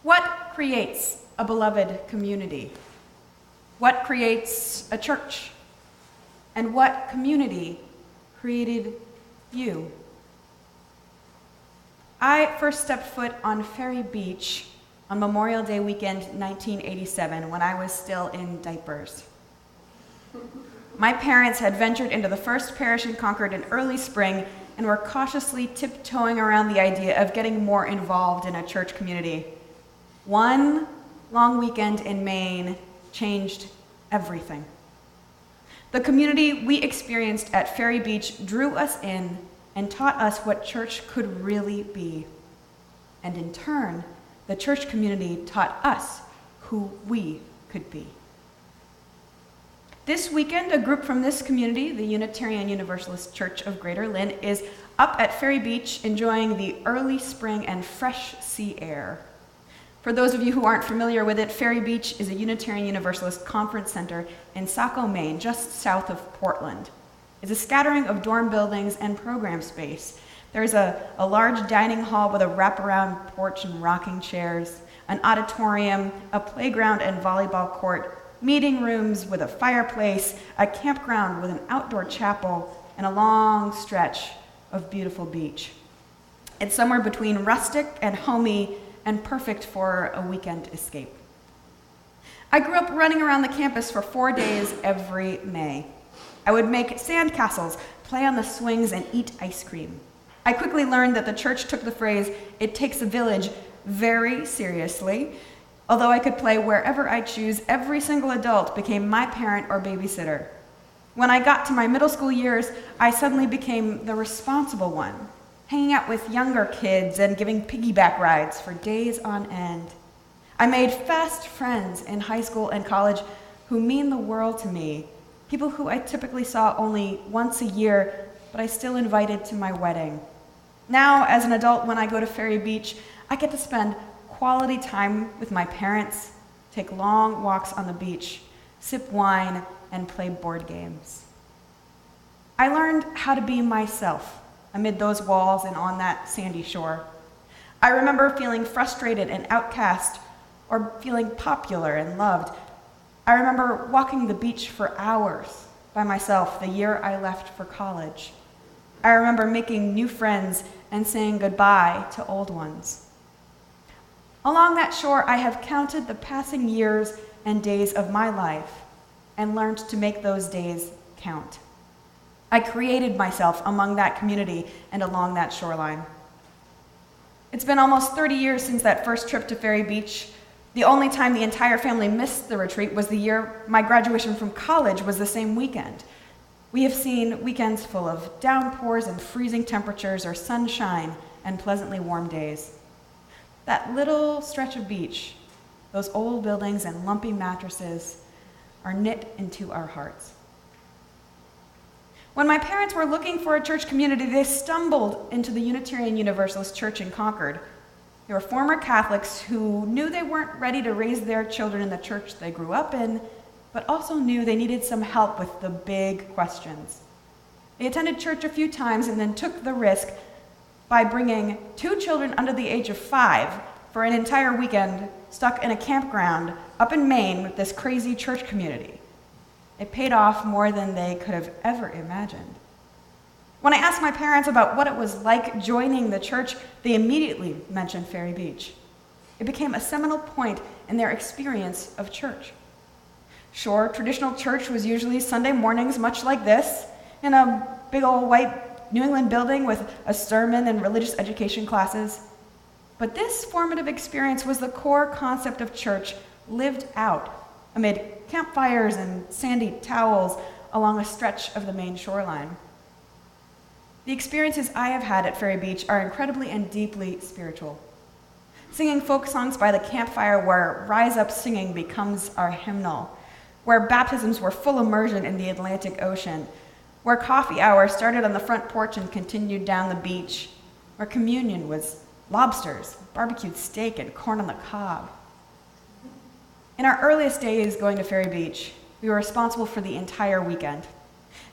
What creates a beloved community? What creates a church? And what community created you? I first stepped foot on Ferry Beach on Memorial Day weekend 1987 when I was still in diapers. My parents had ventured into the first parish in Concord in early spring and were cautiously tiptoeing around the idea of getting more involved in a church community. One long weekend in Maine changed everything. The community we experienced at Ferry Beach drew us in and taught us what church could really be. And in turn, the church community taught us who we could be. This weekend, a group from this community, the Unitarian Universalist Church of Greater Lynn, is up at Ferry Beach enjoying the early spring and fresh sea air. For those of you who aren't familiar with it, Ferry Beach is a Unitarian Universalist conference center in Saco, Maine, just south of Portland. It's a scattering of dorm buildings and program space. There's a large dining hall with a wraparound porch and rocking chairs, an auditorium, a playground and volleyball court, meeting rooms with a fireplace, a campground with an outdoor chapel, and a long stretch of beautiful beach. It's somewhere between rustic and homey and perfect for a weekend escape. I grew up running around the campus for 4 days every May. I would make sand castles, play on the swings, and eat ice cream. I quickly learned that the church took the phrase, "it takes a village," very seriously. Although I could play wherever I choose, every single adult became my parent or babysitter. When I got to my middle school years, I suddenly became the responsible one, hanging out with younger kids and giving piggyback rides for days on end. I made fast friends in high school and college who mean the world to me, people who I typically saw only once a year, but I still invited to my wedding. Now, as an adult, when I go to Ferry Beach, I get to spend quality time with my parents, take long walks on the beach, sip wine, and play board games. I learned how to be myself amid those walls and on that sandy shore. I remember feeling frustrated and outcast, or feeling popular and loved. I remember walking the beach for hours by myself the year I left for college. I remember making new friends and saying goodbye to old ones. Along that shore, I have counted the passing years and days of my life and learned to make those days count. I created myself among that community and along that shoreline. It's been almost 30 years since that first trip to Ferry Beach. The only time the entire family missed the retreat was the year my graduation from college was the same weekend. We have seen weekends full of downpours and freezing temperatures or sunshine and pleasantly warm days. That little stretch of beach, those old buildings and lumpy mattresses are knit into our hearts. When my parents were looking for a church community, they stumbled into the Unitarian Universalist Church in Concord. They were former Catholics who knew they weren't ready to raise their children in the church they grew up in, but also knew they needed some help with the big questions. They attended church a few times and then took the risk by bringing 2 children under the age of 5 for an entire weekend stuck in a campground up in Maine with this crazy church community. It paid off more than they could have ever imagined. When I asked my parents about what it was like joining the church, they immediately mentioned Ferry Beach. It became a seminal point in their experience of church. Sure, traditional church was usually Sunday mornings, much like this, in a big old white New England building with a sermon and religious education classes. But this formative experience was the core concept of church lived out amid campfires and sandy towels along a stretch of the Maine shoreline. The experiences I have had at Ferry Beach are incredibly and deeply spiritual. Singing folk songs by the campfire where Rise Up Singing becomes our hymnal, where baptisms were full immersion in the Atlantic Ocean, where coffee hour started on the front porch and continued down the beach, where communion was lobsters, barbecued steak, and corn on the cob. In our earliest days going to Ferry Beach, we were responsible for the entire weekend.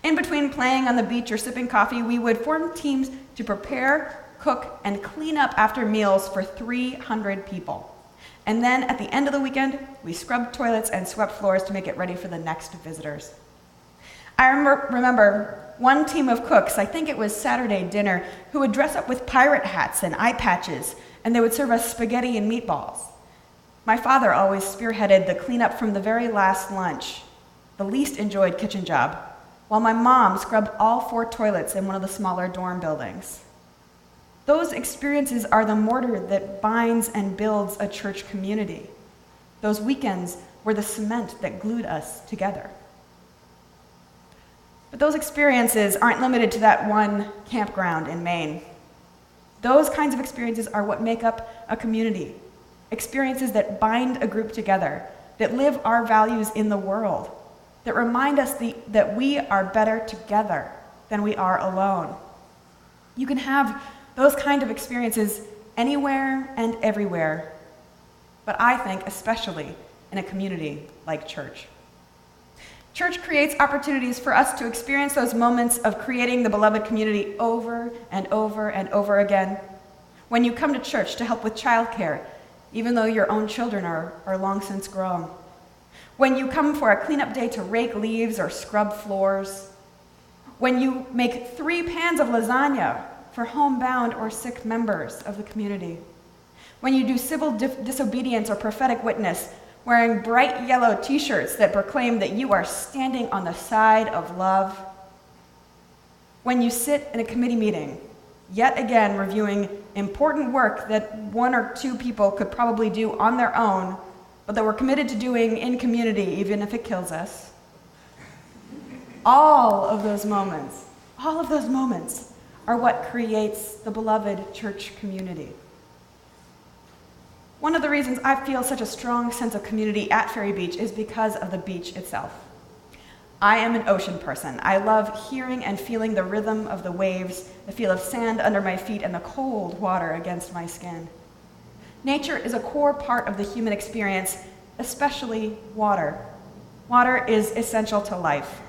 In between playing on the beach or sipping coffee, we would form teams to prepare, cook, and clean up after meals for 300 people. And then at the end of the weekend, we scrubbed toilets and swept floors to make it ready for the next visitors. I remember one team of cooks, I think it was Saturday dinner, who would dress up with pirate hats and eye patches, and they would serve us spaghetti and meatballs. My father always spearheaded the cleanup from the very last lunch, the least enjoyed kitchen job, while my mom scrubbed all 4 toilets in one of the smaller dorm buildings. Those experiences are the mortar that binds and builds a church community. Those weekends were the cement that glued us together. But those experiences aren't limited to that one campground in Maine. Those kinds of experiences are what make up a community. Experiences that bind a group together, that live our values in the world, that remind us that we are better together than we are alone. You can have those kind of experiences anywhere and everywhere, but I think especially in a community like church. Church creates opportunities for us to experience those moments of creating the beloved community over and over and over again. When you come to church to help with childcare, even though your own children are long since grown. When you come for a cleanup day to rake leaves or scrub floors. When you make 3 pans of lasagna for homebound or sick members of the community. When you do civil disobedience or prophetic witness, wearing bright yellow t-shirts that proclaim that you are standing on the side of love. When you sit in a committee meeting, yet again reviewing important work that 1 or 2 people could probably do on their own, but that we're committed to doing in community, even if it kills us. All of those moments are what creates the beloved church community. One of the reasons I feel such a strong sense of community at Ferry Beach is because of the beach itself. I am an ocean person. I love hearing and feeling the rhythm of the waves, the feel of sand under my feet, and the cold water against my skin. Nature is a core part of the human experience, especially water. Water is essential to life.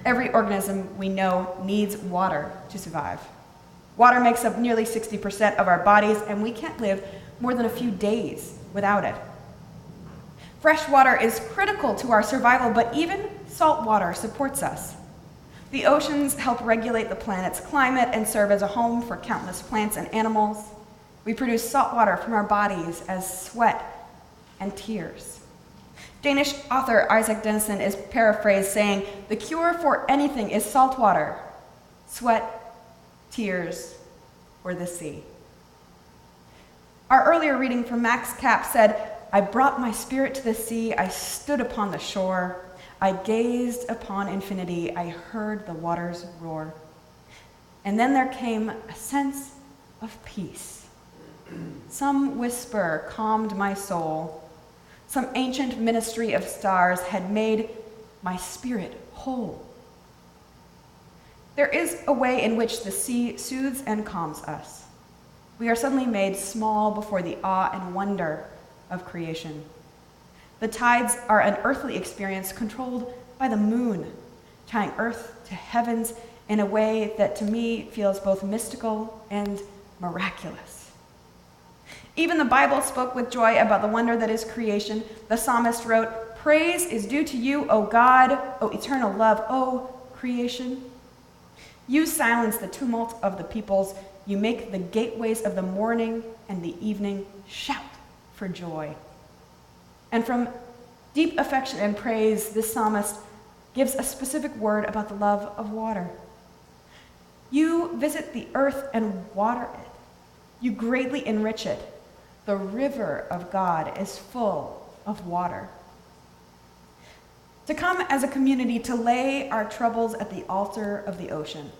Every organism we know needs water to survive. Water makes up nearly 60% of our bodies, and we can't live more than a few days without it. Fresh water is critical to our survival, but even salt water supports us. The oceans help regulate the planet's climate and serve as a home for countless plants and animals. We produce salt water from our bodies as sweat and tears. Danish author Isaac Denison is paraphrased saying, "The cure for anything is salt water, sweat, tears, or the sea." Our earlier reading from Max Kapp said, "I brought my spirit to the sea, I stood upon the shore, I gazed upon infinity, I heard the waters roar." And then there came a sense of peace. Some whisper calmed my soul. Some ancient ministry of stars had made my spirit whole. There is a way in which the sea soothes and calms us. We are suddenly made small before the awe and wonder of creation. The tides are an earthly experience controlled by the moon, tying earth to heavens in a way that to me feels both mystical and miraculous. Even the Bible spoke with joy about the wonder that is creation. The psalmist wrote, "Praise is due to you, O God, O eternal love, O creation. You silence the tumult of the peoples. You make the gateways of the morning and the evening shout for joy." And from deep affection and praise, this psalmist gives a specific word about the love of water. You visit the earth and water it. You greatly enrich it. The river of God is full of water. To come as a community to lay our troubles at the altar of the ocean,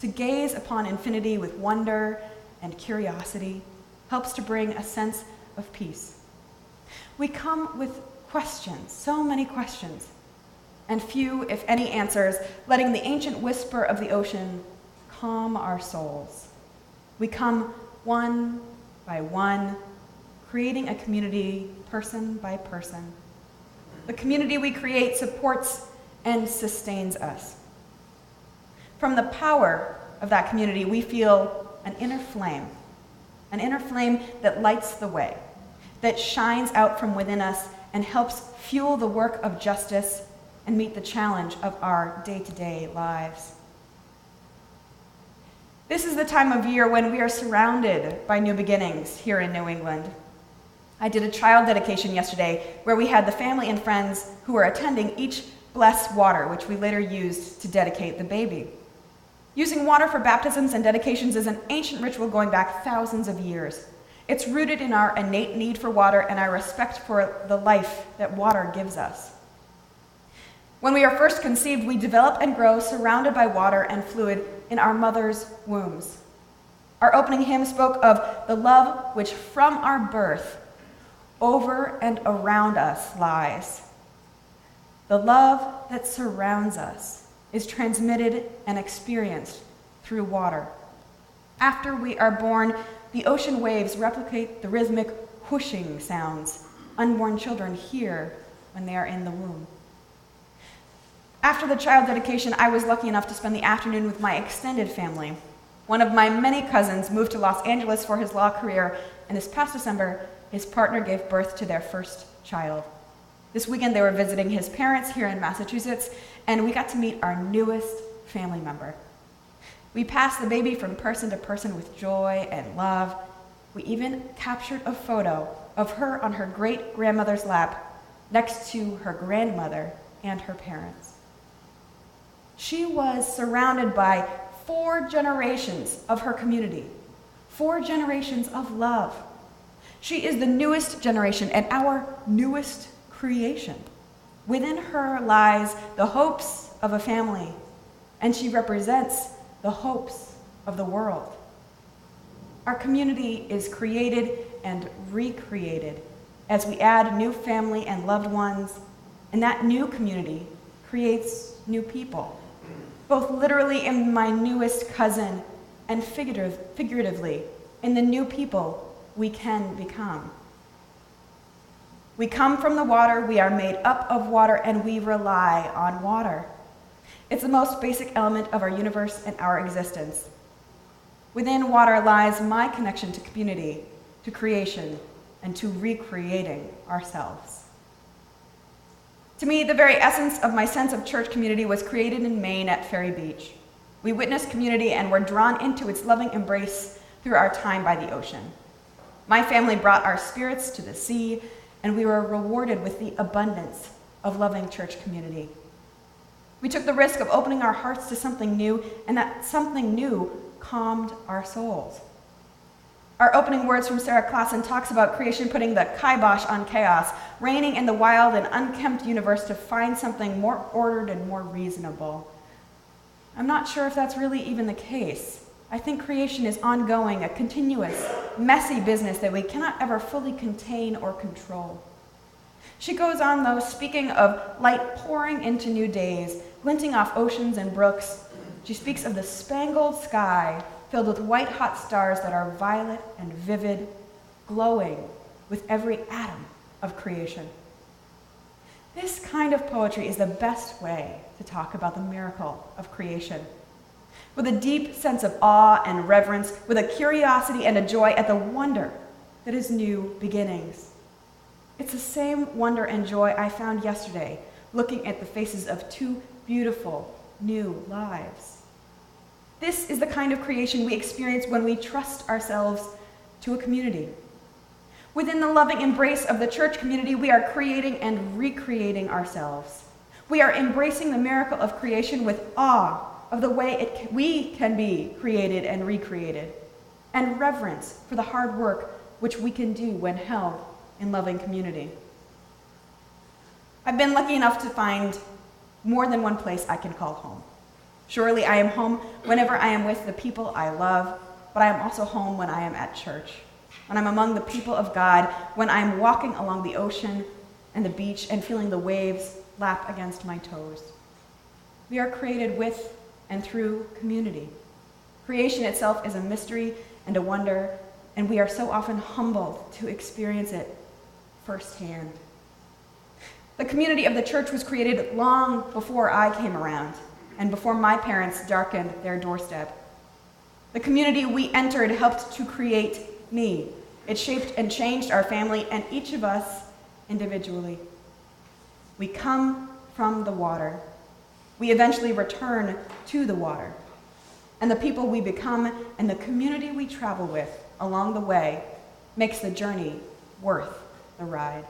to gaze upon infinity with wonder and curiosity helps to bring a sense of peace. We come with questions, so many questions, and few, if any, answers, letting the ancient whisper of the ocean calm our souls. We come one by one, creating a community person by person. The community we create supports and sustains us. From the power of that community, we feel an inner flame that lights the way, that shines out from within us and helps fuel the work of justice and meet the challenge of our day-to-day lives. This is the time of year when we are surrounded by new beginnings here in New England. I did a child dedication yesterday where we had the family and friends who were attending each bless water, which we later used to dedicate the baby. Using water for baptisms and dedications is an ancient ritual going back thousands of years. It's rooted in our innate need for water and our respect for the life that water gives us. When we are first conceived, we develop and grow surrounded by water and fluid in our mother's wombs. Our opening hymn spoke of the love which from our birth over and around us lies. The love that surrounds us is transmitted and experienced through water. After we are born, the ocean waves replicate the rhythmic whooshing sounds unborn children hear when they are in the womb. After the child dedication, I was lucky enough to spend the afternoon with my extended family. One of my many cousins moved to Los Angeles for his law career, and this past December, his partner gave birth to their first child. This weekend, they were visiting his parents here in Massachusetts, and we got to meet our newest family member. We passed the baby from person to person with joy and love. We even captured a photo of her on her great-grandmother's lap next to her grandmother and her parents. She was surrounded by 4 generations of her community, 4 generations of love. She is the newest generation and our newest creation. Within her lies the hopes of a family, and she represents the hopes of the world. Our community is created and recreated as we add new family and loved ones, and that new community creates new people, both literally in my newest cousin and figuratively in the new people we can become. We come from the water, we are made up of water, and we rely on water. It's the most basic element of our universe and our existence. Within water lies my connection to community, to creation, and to recreating ourselves. To me, the very essence of my sense of church community was created in Maine at Ferry Beach. We witnessed community and were drawn into its loving embrace through our time by the ocean. My family brought our spirits to the sea, and we were rewarded with the abundance of loving church community. We took the risk of opening our hearts to something new, and that something new calmed our souls. Our opening words from Sarah Klassen talks about creation putting the kibosh on chaos, reigning in the wild and unkempt universe to find something more ordered and more reasonable. I'm not sure if that's really even the case. I think creation is ongoing, a continuous, messy business that we cannot ever fully contain or control. She goes on, though, speaking of light pouring into new days, glinting off oceans and brooks. She speaks of the spangled sky filled with white-hot stars that are violet and vivid, glowing with every atom of creation. This kind of poetry is the best way to talk about the miracle of creation. With a deep sense of awe and reverence, with a curiosity and a joy at the wonder that is new beginnings. It's the same wonder and joy I found yesterday, looking at the faces of 2 beautiful new lives. This is the kind of creation we experience when we trust ourselves to a community. Within the loving embrace of the church community, we are creating and recreating ourselves. We are embracing the miracle of creation with awe of the way we can be created and recreated, and reverence for the hard work which we can do when held in loving community. I've been lucky enough to find more than one place I can call home. Surely I am home whenever I am with the people I love, but I am also home when I am at church, when I'm among the people of God, when I am walking along the ocean and the beach and feeling the waves lap against my toes. We are created with and through community. Creation itself is a mystery and a wonder, and we are so often humbled to experience it firsthand. The community of the church was created long before I came around and before my parents darkened their doorstep. The community we entered helped to create me. It shaped and changed our family and each of us individually. We come from the water. We eventually return to the water. And the people we become and the community we travel with along the way makes the journey worth the ride.